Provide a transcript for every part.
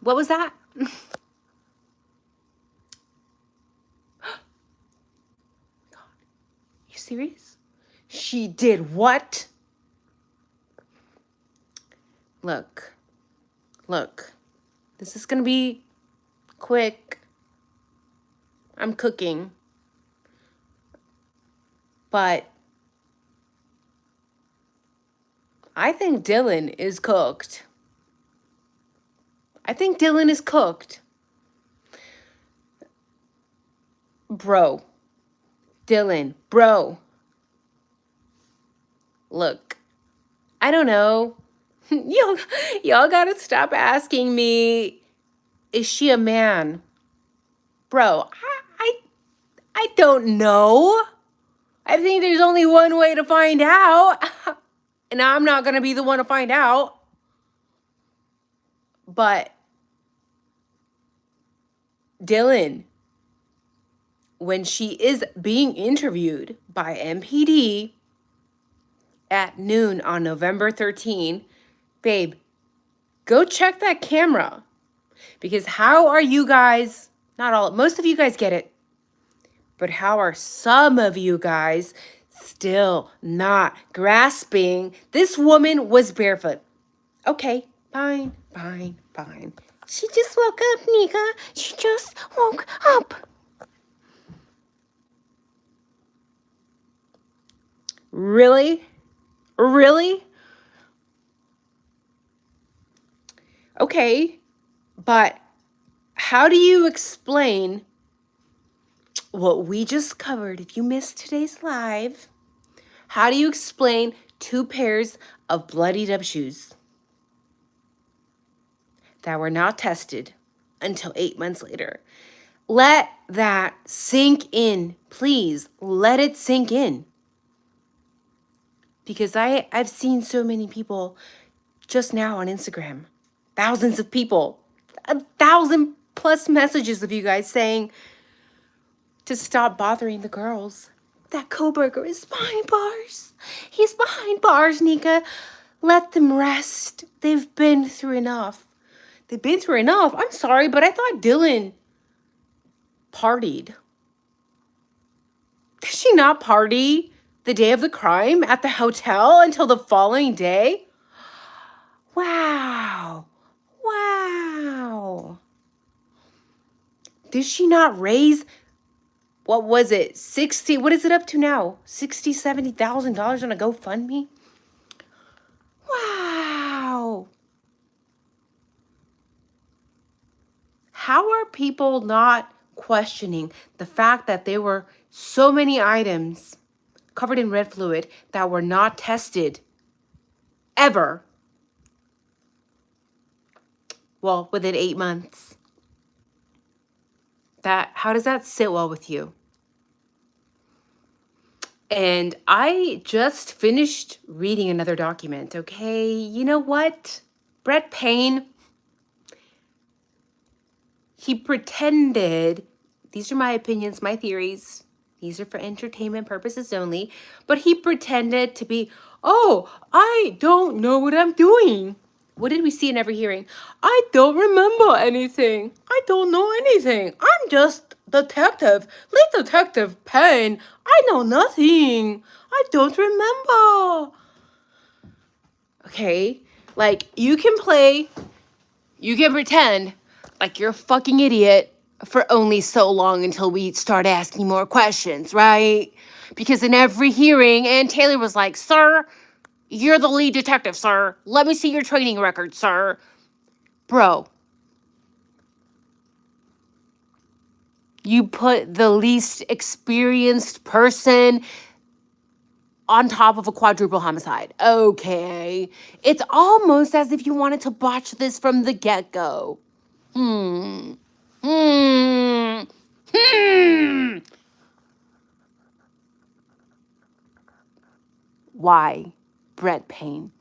What was that? God, you serious? She did what? Look. This is gonna be quick. I'm cooking. But I think Dylan is cooked. I think Dylan is cooked. Bro. Dylan. Bro. Look. I don't know. Y'all gotta stop asking me, is she a man? Bro, I don't know. I think there's only one way to find out. And I'm not gonna be the one to find out. But Dylan, when she is being interviewed by MPD at noon on November 13, babe, go check that camera. Because how are you guys, not all, most of you guys get it, but how are some of you guys still not grasping this woman was barefoot? Okay, fine. She just woke up, Nika. She just woke up. Really? Okay, but how do you explain what we just covered? If you missed today's live, how do you explain 2 pairs of bloodied up shoes that were not tested until 8 months later? Let that sink in, please. Let it sink in. Because I've seen so many people just now on Instagram, thousands of people, 1,000+ messages of you guys saying to stop bothering the girls. That Coburger is behind bars. He's behind bars, Nika. Let them rest. They've been through enough. I'm sorry, but I thought Dylan partied. Did she not party the day of the crime at the hotel until the following day? Wow. Did she not raise, what was it, 60, what is it up to now? $60,000, $70,000 on a GoFundMe? Wow. How are people not questioning the fact that there were so many items covered in red fluid that were not tested ever? Well, within 8 months. How does that sit well with you? And I just finished reading another document, okay? You know what? Brett Payne, he pretended, these are my opinions, my theories, these are for entertainment purposes only, but he pretended to be, oh, I don't know what I'm doing. What did we see in every hearing? I don't remember anything. I don't know anything. I'm just detective. Lead Detective Payne. I know nothing. I don't remember. Okay? Like, you can pretend like you're a fucking idiot for only so long until we start asking more questions, right? Because in every hearing, Ann Taylor was like, sir, you're the lead detective, sir. Let me see your training record, sir. Bro, you put the least experienced person on top of a quadruple homicide. Okay. It's almost as if you wanted to botch this from the get-go. Why, Brett Payne?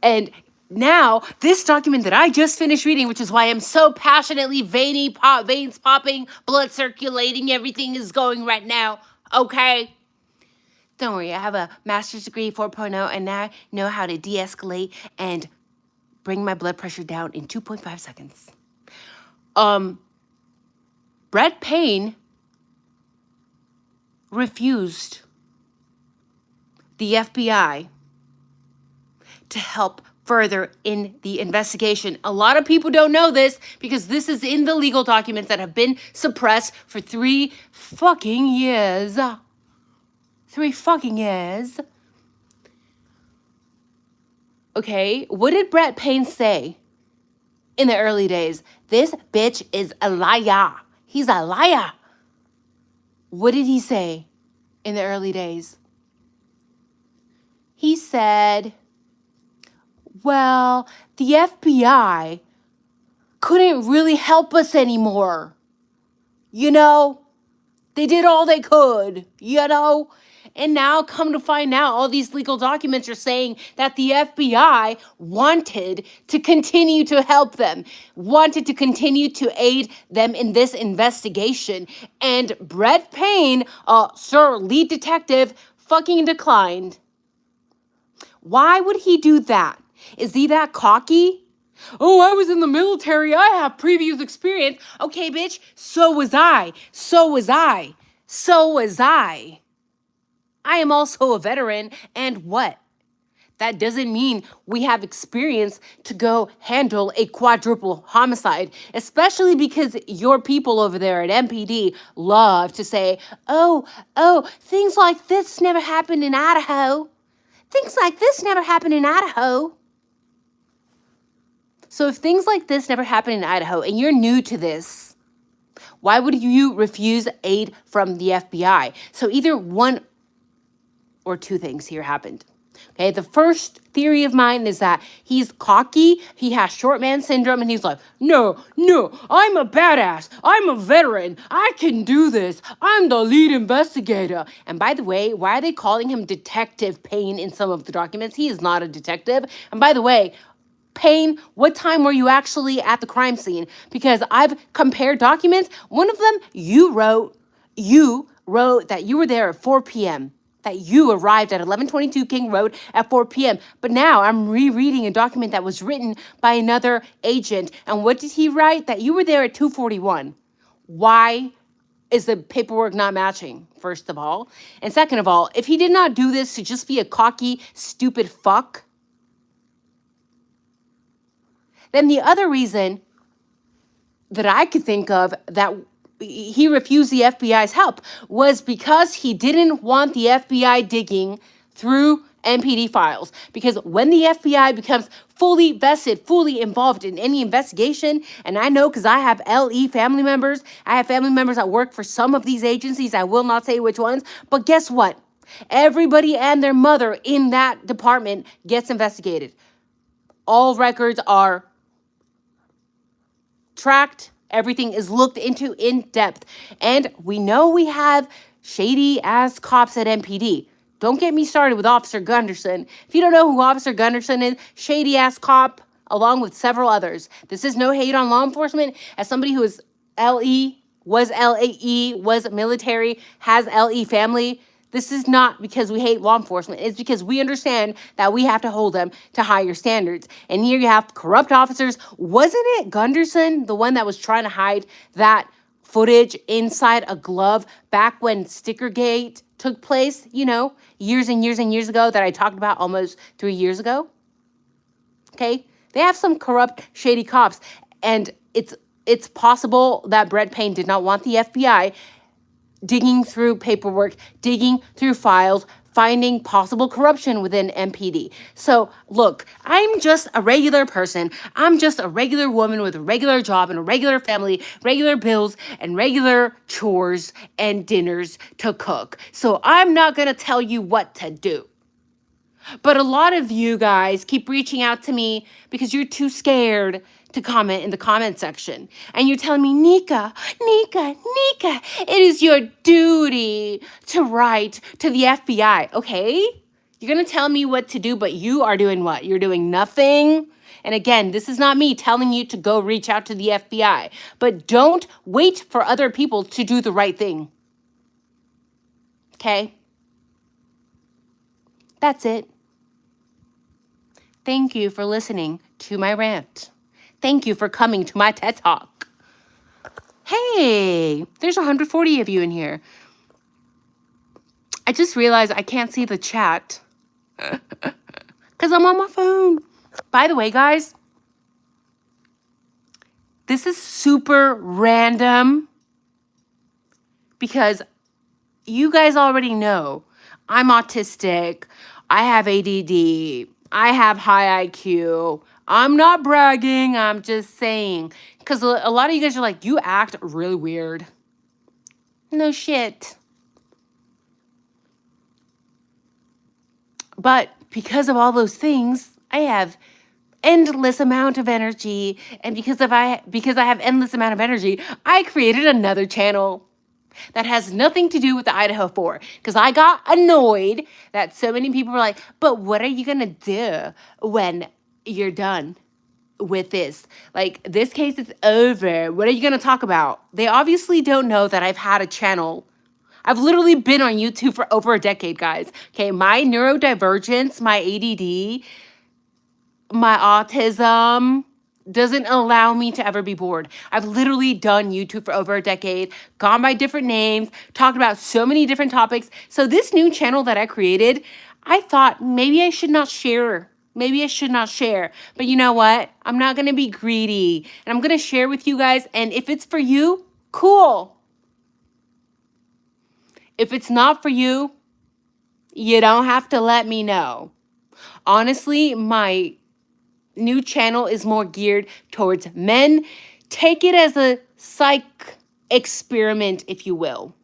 And now, this document that I just finished reading, which is why I'm so passionately veins popping, blood circulating, everything is going right now, okay? Don't worry, I have a master's degree 4.0, and now I know how to de-escalate and bring my blood pressure down in 2.5 seconds. Brett Payne refused the FBI to help further in the investigation. A lot of people don't know this because this is in the legal documents that have been suppressed for 3 fucking years. 3 fucking years. Okay, what did Brett Payne say in the early days? This bitch is a liar. He's a liar. What did he say in the early days? He said, well, the FBI couldn't really help us anymore. You know, they did all they could, you know? And now, come to find out, all these legal documents are saying that the FBI wanted to continue to help them, wanted to continue to aid them in this investigation. And Brett Payne, sir, lead detective, fucking declined. Why would he do that? Is he that cocky? Oh, I was in the military. I have previous experience. Okay, bitch, so was I. So was I. So was I. I am also a veteran, and what? That doesn't mean we have experience to go handle a quadruple homicide, especially because your people over there at MPD love to say, oh, things like this never happened in Idaho. Things like this never happened in Idaho. So if things like this never happened in Idaho and you're new to this, why would you refuse aid from the FBI? So either one or two things here happened. Okay, the first theory of mine is that he's cocky, he has short man syndrome, and he's like, no, I'm a badass, I'm a veteran, I can do this, I'm the lead investigator. And by the way, why are they calling him Detective Payne in some of the documents? He is not a detective. And by the way, Payne, what time were you actually at the crime scene? Because I've compared documents. One of them, you wrote that you were there at 4 p.m., that you arrived at 1122 King Road at 4 p.m. But now I'm rereading a document that was written by another agent. And what did he write? That you were there at 2:41. Why is the paperwork not matching, first of all? And second of all, if he did not do this to just be a cocky, stupid fuck, then the other reason that I could think of that he refused the FBI's help was because he didn't want the FBI digging through MPD files. Because when the FBI becomes fully vested, fully involved in any investigation, and I know because I have LE family members, I have family members that work for some of these agencies, I will not say which ones, but guess what? Everybody and their mother in that department gets investigated. All records are tracked. Everything is looked into in depth. And we know we have shady ass cops at MPD. Don't get me started with Officer Gunderson. If you don't know who Officer Gunderson is, shady ass cop, along with several others. This is no hate on law enforcement. As somebody who is LE, was LAE, was military, has LE family, this is not because we hate law enforcement. It's because we understand that we have to hold them to higher standards. And here you have corrupt officers. Wasn't it Gunderson, the one that was trying to hide that footage inside a glove back when Stickergate took place, you know, years and years and years ago, that I talked about almost 3 years ago? Okay? They have some corrupt, shady cops. And it's possible that Brett Payne did not want the FBI digging through paperwork, digging through files, finding possible corruption within MPD. So, look, I'm just a regular person. I'm just a regular woman with a regular job and a regular family, regular bills, and regular chores and dinners to cook. So I'm not going to tell you what to do. But a lot of you guys keep reaching out to me because you're too scared to comment in the comment section. And you're telling me, Nika, it is your duty to write to the FBI, okay? You're going to tell me what to do, but you are doing what? You're doing nothing. And again, this is not me telling you to go reach out to the FBI, but don't wait for other people to do the right thing. Okay? That's it. Thank you for listening to my rant. Thank you for coming to my TED Talk. Hey, there's 140 of you in here. I just realized I can't see the chat because I'm on my phone. By the way, guys, this is super random because you guys already know I'm autistic. I have ADD. I have high IQ. I'm not bragging. I'm just saying. Because a lot of you guys are like, you act really weird. No shit. But because of all those things, I have endless amount of energy. And because I have endless amount of energy, I created another channel that has nothing to do with the IDAHO4. Because I got annoyed that so many people were like, but what are you going to do when you're done with this? Like, this case is over. What are you going to talk about? They obviously don't know that I've had a channel. I've literally been on YouTube for over a decade, guys. Okay, my neurodivergence, my ADD, my autism doesn't allow me to ever be bored. I've literally done YouTube for over a decade, gone by different names, talked about so many different topics. So this new channel that I created, I thought maybe I should not share. Maybe I should not share. But you know what? I'm not going to be greedy. And I'm going to share with you guys. And if it's for you, cool. If it's not for you, you don't have to let me know. Honestly, my new channel is more geared towards men. Take it as a psych experiment, if you will.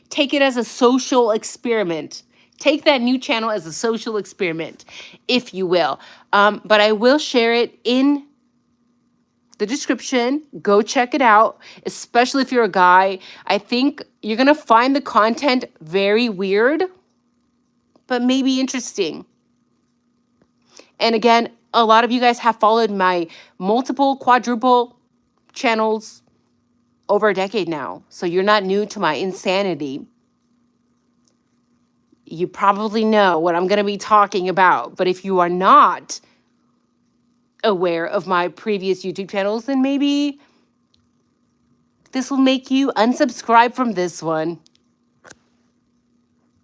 Take it as a social experiment. Take that new channel as a social experiment, if you will. But I will share it in the description. Go check it out, especially if you're a guy. I think you're going to find the content very weird, but maybe interesting. And again, a lot of you guys have followed my multiple, quadruple channels over a decade now. So you're not new to my insanity. You probably know what I'm going to be talking about. But if you are not aware of my previous YouTube channels, then maybe this will make you unsubscribe from this one.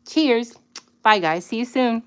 Cheers. Bye, guys. See you soon.